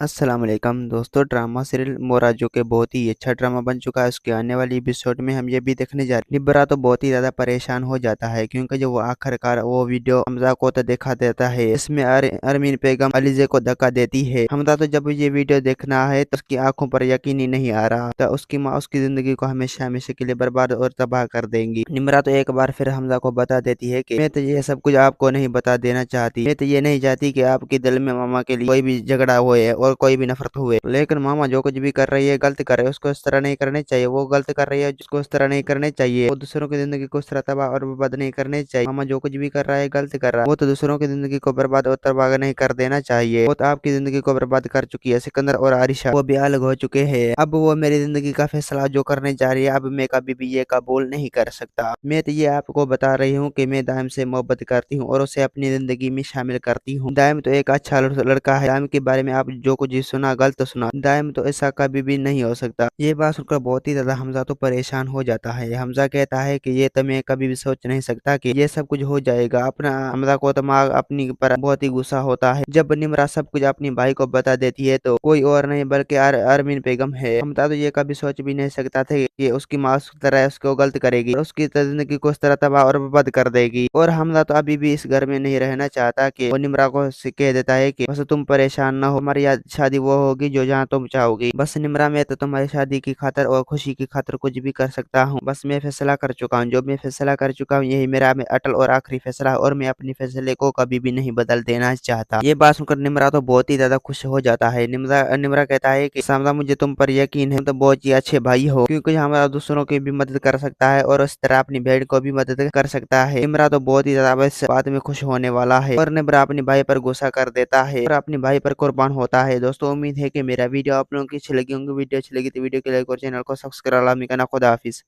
अस्सलाम वालेकुम दोस्तों। ड्रामा सीरियल मोरा जो कि बहुत ही अच्छा ड्रामा बन चुका है, उसके आने वाली एपिसोड में हम ये भी देखने जा रहे हैं। निब्रा तो बहुत ही ज्यादा परेशान हो जाता है क्योंकि जो वो आखिरकार वो वीडियो हमजा को तो दिखा देता है। इसमें अरमीन बेगम अलीजे को धक्का देती है। हमजा तो जब ये वीडियो देखना है तो उसकी आंखों पर यकीन ही नहीं आ रहा, तो उसकी माँ उसकी जिंदगी को हमेशा हमेशा के लिए बर्बाद और तबाह कर देंगी। निम्रा तो एक बार फिर हमजा को बता देती है कि मैं तो ये सब कुछ आपको नहीं बता देना चाहती, मैं तो ये नहीं चाहती कि आपके दिल में मामा के लिए कोई भी झगड़ा हुए और कोई भी नफरत हुए। लेकिन मामा जो कुछ भी कर रही है गलत कर रही है, उसको इस तरह नहीं करने चाहिए। वो गलत कर रही है, उसको इस तरह नहीं करने चाहिए। वो दूसरों की जिंदगी को इस तरह तबाह और बर्बाद नहीं करने चाहिए। मामा जो कुछ भी कर रहा है गलत कर रहा है, वो तो दूसरों की जिंदगी को बर्बाद और तबाह नहीं कर देना चाहिए। वो तो आपकी जिंदगी को बर्बाद कर चुकी है। सिकंदर और आरिशा वो भी अलग हो चुके हैं। अब वो मेरी जिंदगी का फैसला जो करने जा रही है, अब मैं कभी भी ये कबूल नहीं कर सकता। मैं तो ये आपको बता रही हूँ कि मैं दाइम से मोहब्बत करती हूँ और उसे अपनी जिंदगी में शामिल करती हूँ। दाइम तो एक अच्छा लड़का है। दाइम के बारे में आप जो कुछ सुना गलत सुना। दाइम तो ऐसा कभी भी नहीं हो सकता। ये बात सुनकर बहुत ही ज्यादा हमजा तो परेशान हो जाता है। हमजा कहता है कि ये तो मैं कभी भी सोच नहीं सकता कि ये सब कुछ हो जाएगा। अपना हमजा को दिमाग अपनी पर बहुत ही गुस्सा होता है। जब निम्रा सब कुछ अपनी भाई को बता देती है तो कोई और नहीं बल्कि अरमीन बेगम है। हमजा तो ये कभी सोच भी नहीं सकता था कि उसकी माँ उस तरह उसको गलत करेगी और उसकी जिंदगी को इस तरह तबाह और बर्बाद कर देगी। और हमजा तो अभी भी इस घर में नहीं रहना चाहता कि वो निम्रा को कह देता है कि बस तुम परेशान न हो, हमारी शादी वो होगी जो जहाँ तुम चाहोगी। बस निम्रा, मैं तो तुम्हारी शादी की खातिर और खुशी की खातिर कुछ भी कर सकता हूँ। बस मैं फैसला कर चुका हूँ, जो मैं फैसला कर चुका हूँ यही मेरा में अटल और आखिरी फैसला है और मैं अपने फैसले को कभी भी नहीं बदल देना चाहता। ये बात सुनकर निम्रा तो बहुत ही ज्यादा खुश हो जाता है। निम्रा निम्रा कहता है कि सामदा, मुझे तुम पर यकीन है, तुम तो बहुत ही अच्छे भाई हो क्योंकि हमारा दूसरों की भी मदद कर सकता है और उस तरह अपनी बहन को भी मदद कर सकता है। निम्रा तो बहुत ही ज्यादा इस बात में खुश होने वाला है और निम्रा अपने भाई पर गुस्सा कर देता है और अपने भाई पर कुर्बान होता है। दोस्तों, उम्मीद है कि मेरा वीडियो आप लोगों की अच्छी लगी होंगी। वीडियो अच्छी लगी तो वीडियो को लाइक और चैनल को सब्सक्राइब करना। खुदा हाफिज।